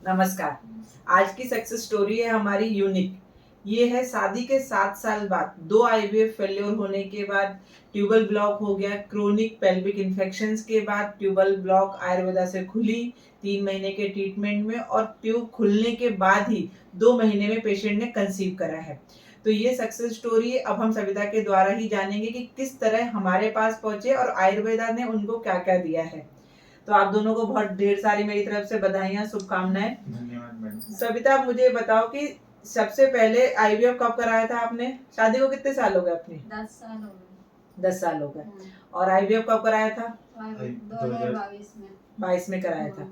नमस्कार। आज की सक्सेस स्टोरी है हमारी यूनिक। ये है शादी के 7 साल बाद 2 आईवीएफ फेल्योर होने के बाद ट्यूबल ब्लॉक हो गया, क्रोनिक पेल्विक इन्फेक्शंस के बाद ट्यूबल ब्लॉक आयुर्वेदा से खुली 3 महीने के ट्रीटमेंट में और ट्यूब खुलने के बाद ही 2 महीने में पेशेंट ने कंसीव करा है। तो ये सक्सेस स्टोरी अब हम सविता के द्वारा ही जानेंगे कि किस तरह हमारे पास पहुंचे और आयुर्वेदा ने उनको क्या-क्या दिया है। तो आप दोनों को बहुत ढेर सारी मेरी तरफ से बधाइयाँ, शुभकामनाएं। धन्यवाद मैडम। सविता, मुझे बताओ कि सबसे पहले आईवीएफ कब कराया था आपने? शादी को कितने साल हो गए अपने? 10 साल हो गए। 10 साल हो गए। और आईवीएफ कब कराया था? 2022 में। 22 में कराया था।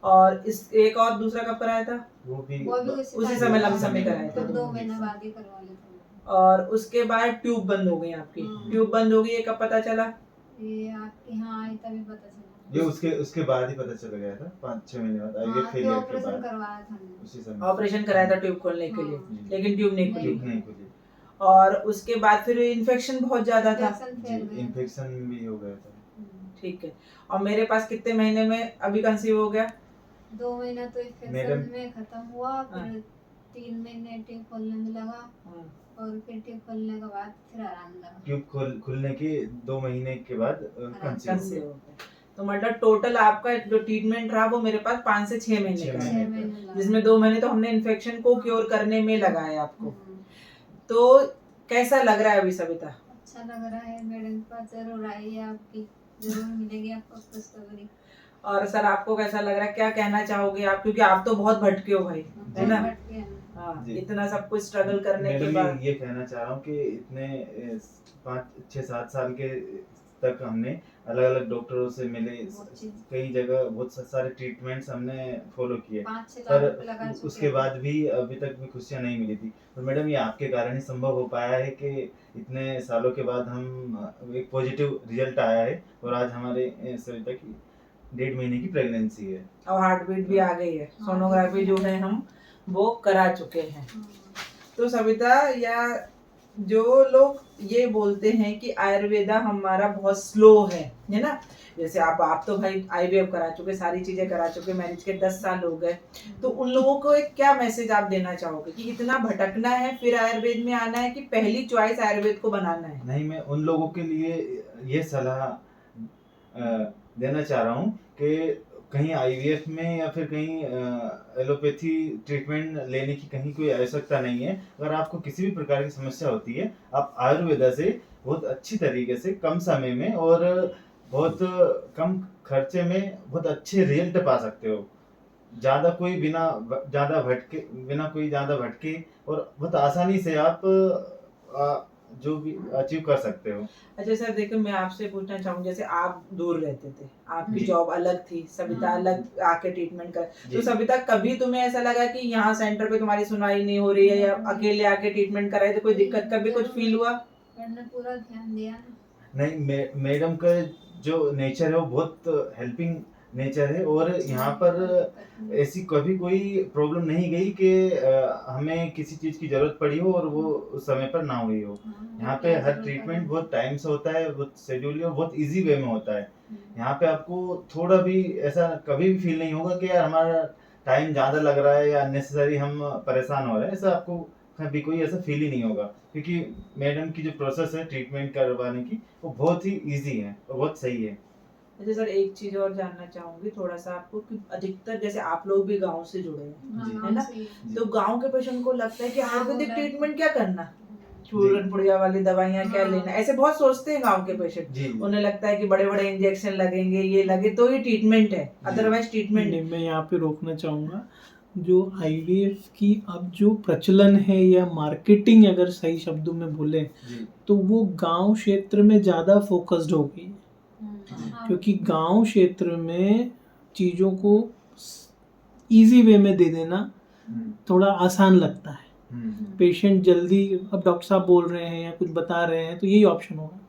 और इस एक और दूसरा कब कराया था? वो भी उसी समय लमसम में कराया था। 2 महीने बाद ही करवा लेते। और उसके बाद ट्यूब बंद हो गई आपकी। ट्यूब बंद हो गई, ये कब पता चला? ये आपके यहाँ आई तभी पता चला। ये उसके बाद ही पता चल गया था, 5-6 महीने बाद आईवीएफ फेलियर के ऑपरेशन बाद करवाया था उसी समय ऑपरेशन कराया था ट्यूब खोलने के लिए, लेकिन ट्यूब नहीं ट्यूब खुली। नहीं खुली। और उसके बाद फिर इन्फेक्शन बहुत ज्यादा था। इन्फेक्शन भी हो गया था। ठीक है। और मेरे पास कितने महीने में अभी कंसीव हो गया? 2 महीना तो इन्फेक्शन में खत्म हुआ, फिर 3 महीने ट्यूब खोलने में लगा और फिर ट्यूब खोलने के बाद फिर आराम लगा। ट्यूब खुलने के 2 महीने के बाद कंसीव हो गया। तो मतलब टोटल आपका जो ट्रीटमेंट रहा वो मेरे पास 5 से 6 महीने का है, जिसमें 2 महीने तो हमने इन्फेक्शन को क्योर करने में लगाया आपको। तो कैसा लग रहा है अभी सविता? अच्छा लग रहा है। मैडम के पास जरूर आइए, आपकी जरूर मिलेगी आपको खुशखबरी। और सर, आपको कैसा लग रहा है? क्या कहना चाहोगे आप, क्योंकि आप तो बहुत भटके हो भाई, है ना? हाँ, इतना सब कुछ स्ट्रगल करने के बाद ये कहना चाह रहा हूँ कि इतने 5-6-7 साल के तक हमने अलग अलग डॉक्टरों से मिले, कई जगह बहुत सारे ट्रीटमेंट्स हमने फॉलो किए, पर उसके बाद भी अभी तक भी खुशियाँ नहीं मिली थी। तो मैडम, ये आपके कारण ही संभव हो पाया है कि इतने सालों के बाद हम एक पॉजिटिव रिजल्ट आया है और आज हमारे सविता की 1.5 महीने की प्रेगनेंसी है और हार्ट बीट भी आ गई है। सोनोग्राफी जो है हम वो करा चुके हैं। तो सविता, या जो लोग ये बोलते हैं कि आयुर्वेदा हमारा बहुत स्लो है ना? जैसे आप तो भाई आईवीएफ करा चुके, सारी चीजें करा चुके, मैरिज के 10 साल हो गए, तो उन लोगों को एक क्या मैसेज आप देना चाहोगे कि इतना भटकना है फिर आयुर्वेद में आना है कि पहली चॉइस आयुर्वेद को बनाना है? नहीं, मैं उन लोगों के लिए ये सलाह देना चाह रहा हूँ कि कहीं आईवीएफ में या फिर कहीं एलोपैथी ट्रीटमेंट लेने की कहीं कोई आवश्यकता नहीं है। अगर आपको किसी भी प्रकार की समस्या होती है, आप आयुर्वेदा से बहुत अच्छी तरीके से कम समय में और बहुत कम खर्चे में बहुत अच्छे रिजल्ट पा सकते हो। ज़्यादा भटके और बहुत आसानी से आप जो भी अचीव कर सकते हो। अच्छा सर, देखो मैं आपसे पूछना चाहूँ, जैसे आप दूर रहते थे, आपकी जॉब अलग थी, सविता अलग आके ट्रीटमेंट कर, तो सविता कभी तुम्हें ऐसा लगा कि यहाँ सेंटर पे तुम्हारी सुनवाई नहीं हो रही है या अकेले आके ट्रीटमेंट कराए, तो कोई दिक्कत कभी कुछ फील हुआ? मैंने पूरा ध्यान दिया। नहीं, मैडम का जो नेचर है वो बहुत हेल्पिंग नेचर है और यहाँ पर ऐसी कभी कोई प्रॉब्लम नहीं गई कि हमें किसी चीज़ की ज़रूरत पड़ी हो और वो उस समय पर ना हुई हो। यहाँ पे हर ट्रीटमेंट बहुत टाइम से होता है, बहुत शेड्यूल और बहुत इजी वे में होता है। यहाँ पे आपको थोड़ा भी ऐसा कभी भी फील नहीं होगा कि यार हमारा टाइम ज़्यादा लग रहा है या अननेसेसरी हम परेशान हो रहे हैं। ऐसा आपको कभी कोई ऐसा फील ही नहीं होगा, क्योंकि मैडम की जो प्रोसेस है ट्रीटमेंट करवाने की वो बहुत ही इजी है और बहुत सही है। अच्छा सर, एक चीज और जानना चाहूंगी थोड़ा सा आपको कि अधिकतर जैसे आप लोग भी गांव से जुड़े हैं, है ना? तो गांव के पेशेंट को लगता है कि आयुर्वेदिक ट्रीटमेंट क्या करना, चूरन पुड़िया वाली दवाइयाँ क्या लेना, ऐसे बहुत सोचते हैं गांव के पेशेंट। उन्हें लगता है कि बड़े बड़े इंजेक्शन लगेंगे, ये लगे तो ही ट्रीटमेंट है, अदरवाइज ट्रीटमेंट नहीं। मैं यहाँ पे रोकना चाहूँगा, जो आईवीएफ की अब जो प्रचलन है या मार्केटिंग अगर सही शब्दों में बोले तो वो गांव क्षेत्र में ज़्यादा फोकस्ड हो गई है, क्योंकि गांव क्षेत्र में चीज़ों को इजी वे में दे देना थोड़ा आसान लगता है। पेशेंट जल्दी, अब डॉक्टर साहब बोल रहे हैं या कुछ बता रहे हैं तो यही ऑप्शन होगा।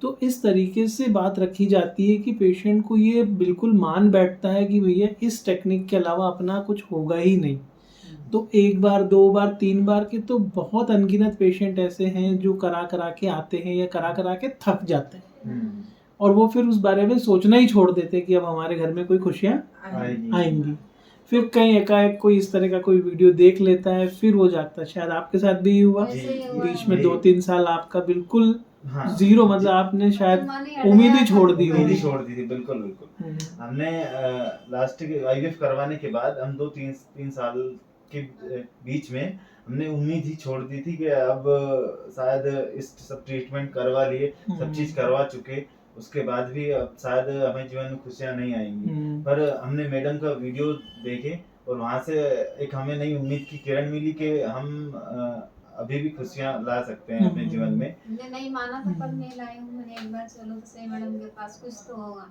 तो इस तरीके से बात रखी जाती है कि पेशेंट को ये बिल्कुल मान बैठता है कि भैया इस टेक्निक के अलावा अपना कुछ होगा ही नहीं। तो 1 बार 2 बार 3 बार के तो बहुत अनगिनत पेशेंट ऐसे हैं जो करा के आते हैं या करा के थक जाते हैं और वो फिर उस बारे में सोचना ही छोड़ देते हैं कि अब हमारे घर में कोई खुशियाँ आएंगी। फिर कहीं एकाएक कोई इस तरह का कोई वीडियो देख लेता है, फिर वो जाता है। शायद आपके साथ भी हुआ, ऐसे ही हुआ बीच है। में 2-3 साल आपका बिल्कुल हाँ, जीरो, मतलब आपने शायद मन ही हट उम्मीद गया ही था। छोड़ दी उम्मीद ही होगी। छोड़ दी थी, बिल्कुल बिल्कुल। हमने लास्ट आईवीएफ करवाने के बाद हम 2-3 साल के बीच में हमने उम्मीद ही छोड़ दी थी कि अब शायद इस सब ट्रीटमेंट करवा लिए, सब चीज करवा चुके, उसके बाद भी अब शायद हमें जीवन में खुशियां नहीं आएंगी। पर हमने मैडम का वीडियो देखे और वहां से एक हमें नई उम्मीद की किरण मिली कि हम अभी भी खुशियां ला सकते हैं अपने जीवन में। मैंने नहीं माना था पर मैं लाई हूँ, मैंने एक बार चलो तो सही मैडम के पास, कुछ तो होगा।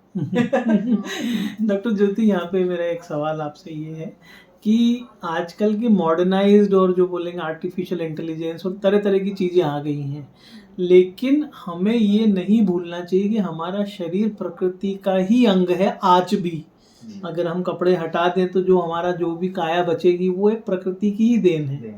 डॉक्टर ज्योति, यहाँ पे मेरा एक सवाल आपसे ये है कि आजकल की मॉडर्नाइज्ड और जो बोलेंगे आर्टिफिशियल इंटेलिजेंस और तरह तरह की चीज़ें आ गई हैं, लेकिन हमें ये नहीं भूलना चाहिए कि हमारा शरीर प्रकृति का ही अंग है आज भी। अगर हम कपड़े हटा दें तो जो हमारा जो भी काया बचेगी वो एक प्रकृति की ही देन है।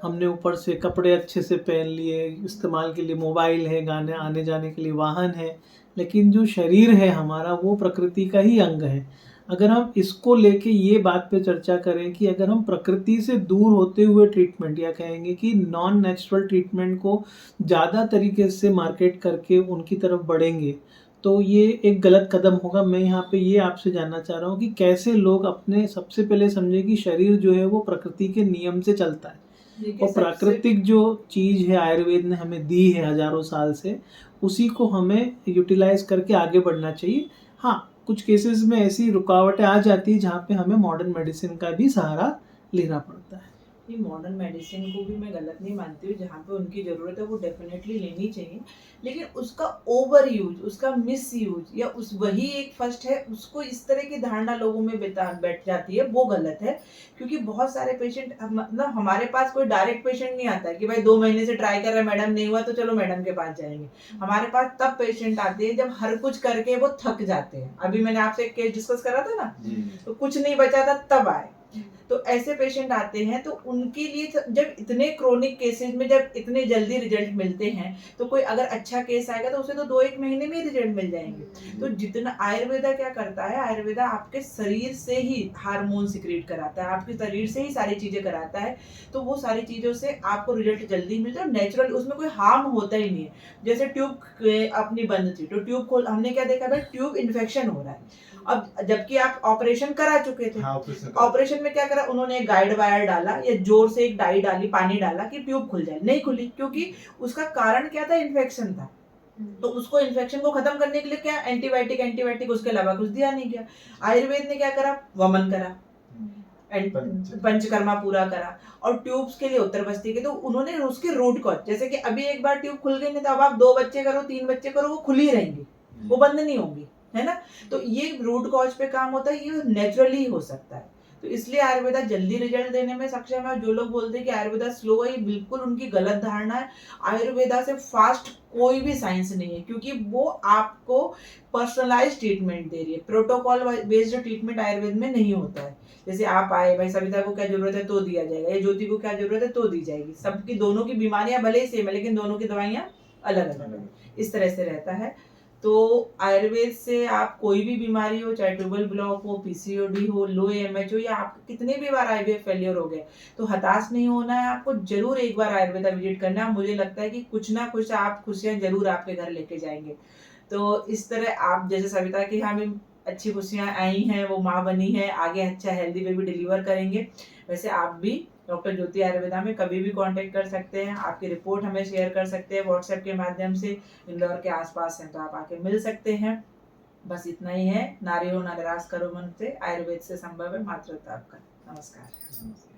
हमने ऊपर से कपड़े अच्छे से पहन लिए, इस्तेमाल के लिए मोबाइल है, गाने आने जाने के लिए वाहन है, लेकिन जो शरीर है हमारा वो प्रकृति का ही अंग है। अगर हम इसको लेके ये बात पे चर्चा करें कि अगर हम प्रकृति से दूर होते हुए ट्रीटमेंट, या कहेंगे कि नॉन नेचुरल ट्रीटमेंट को ज़्यादा तरीके से मार्केट करके उनकी तरफ बढ़ेंगे, तो ये एक गलत कदम होगा। मैं यहाँ पे ये आपसे जानना चाह रहा हूँ कि कैसे लोग अपने, सबसे पहले समझे कि शरीर जो है वो प्रकृति के नियम से चलता है, और प्राकृतिक जो चीज़ है आयुर्वेद ने हमें दी है हजारों साल से, उसी को हमें यूटिलाइज करके आगे बढ़ना चाहिए। हाँ, कुछ केसेस में ऐसी रुकावटें आ जाती है जहाँ पे हमें मॉडर्न मेडिसिन का भी सहारा लेना पड़ता है। ये मॉडर्न मेडिसिन को भी मैं गलत नहीं मानती हूँ, जहाँ पे उनकी ज़रूरत है वो डेफिनेटली लेनी चाहिए, लेकिन उसका ओवर यूज, उसका मिस यूज, या उस वही एक फर्स्ट है उसको इस तरह की धारणा लोगों में बैठ जाती है, वो गलत है। क्योंकि बहुत सारे पेशेंट, मतलब हमारे पास कोई डायरेक्ट पेशेंट नहीं आता है कि भाई 2 महीने से ट्राई कर रहे हैं, मैडम नहीं हुआ तो चलो मैडम के पास जाएंगे। हमारे पास तब पेशेंट आते हैं जब हर कुछ करके वो थक जाते हैं। अभी मैंने आपसे एक केस डिस्कस करा था ना, तो कुछ नहीं बचा था तब आए। तो ऐसे पेशेंट आते हैं, तो उनके लिए जब इतने क्रोनिक केसेस में जब इतने जल्दी रिजल्ट मिलते हैं, तो कोई अगर अच्छा केस आएगा तो उसे तो 2-1 महीने में ही रिजल्ट मिल जाएंगे। तो जितना आयुर्वेदा क्या करता है, आयुर्वेदा आपके शरीर से ही हार्मोन सिक्रीट कराता है, आपके शरीर से ही सारी चीजें कराता है, तो वो सारी चीजों से आपको रिजल्ट जल्दी मिलता है, नेचुरल, उसमें कोई हार्म होता ही नहीं है। जैसे ट्यूब अपनी बंद थी, तो ट्यूब खोल, हमने क्या देखा भाई, ट्यूब इन्फेक्शन हो रहा है। अब जबकि आप ऑपरेशन करा चुके थे, ऑपरेशन में क्या करा उन्होंने, एक गाइड वायर डाला या जोर से एक डाई डाली, पानी डाला कि ट्यूब खुल जाए, नहीं खुली, क्योंकि उसका कारण क्या था, इन्फेक्शन था। तो उसको इन्फेक्शन को खत्म करने के लिए क्या, एंटीबायोटिक, उसके अलावा कुछ दिया नहीं गया। आयुर्वेद ने क्या करा, वमन करा, पंचकर्मा पूरा करा, और ट्यूब्स के लिए उत्तर बस्ती के, तो उन्होंने उसके रूट कॉज, जैसे कि अभी एक बार ट्यूब खुल गई नहीं, तो अब आप 2 बच्चे करो, 3 बच्चे करो, वो खुली रहेंगी, वो बंद नहीं होंगी, है ना। तो ये रूट कॉज पे काम होता है, ये नेचुरली हो सकता है। तो इसलिए आयुर्वेदा जल्दी रिजल्ट देने में सक्षम है। जो लोग बोलते हैं कि आयुर्वेदा स्लो है, ये बिल्कुल उनकी गलत धारणा है। आयुर्वेदा से फास्ट कोई भी साइंस नहीं है, क्योंकि वो आपको पर्सनलाइज ट्रीटमेंट दे रही है। प्रोटोकॉल बेस्ड ट्रीटमेंट आयुर्वेद में नहीं होता है। जैसे आप आए, भाई सविता को क्या जरूरत है तो दिया जाएगा, या ज्योति को क्या जरूरत है तो दी जाएगी। सबकी, दोनों की बीमारियां भले ही सेम है, लेकिन दोनों की दवाइयां अलग अलग है, इस तरह से रहता है। तो आयुर्वेद से आप कोई भी बीमारी हो, चाहे ट्यूबल ब्लॉक हो, पीसीओडी हो, लो एमएच हो, या आप कितने भी बार आईवीएफ फेलियर हो गए, तो हताश नहीं होना है आपको, जरूर एक बार आयुर्वेदा विजिट करना है। मुझे लगता है कि कुछ ना कुछ आप खुशियां जरूर आपके घर लेके जाएंगे। तो इस तरह आप, जैसे सविता की यहाँ भी अच्छी खुशियां आई हैं, वो माँ बनी है, आगे अच्छा हेल्दी बेबी डिलीवर करेंगे, वैसे आप भी डॉक्टर ज्योति आयुर्वेदा में कभी भी कांटेक्ट कर सकते हैं। आपकी रिपोर्ट हमें शेयर कर सकते हैं व्हाट्सएप के माध्यम से। इंदौर के आसपास हैं तो आप आके मिल सकते हैं। बस इतना ही है। नारी हो ना निराश करो मन से, आयुर्वेद से संभव है मातृत्व आपका। नमस्कार।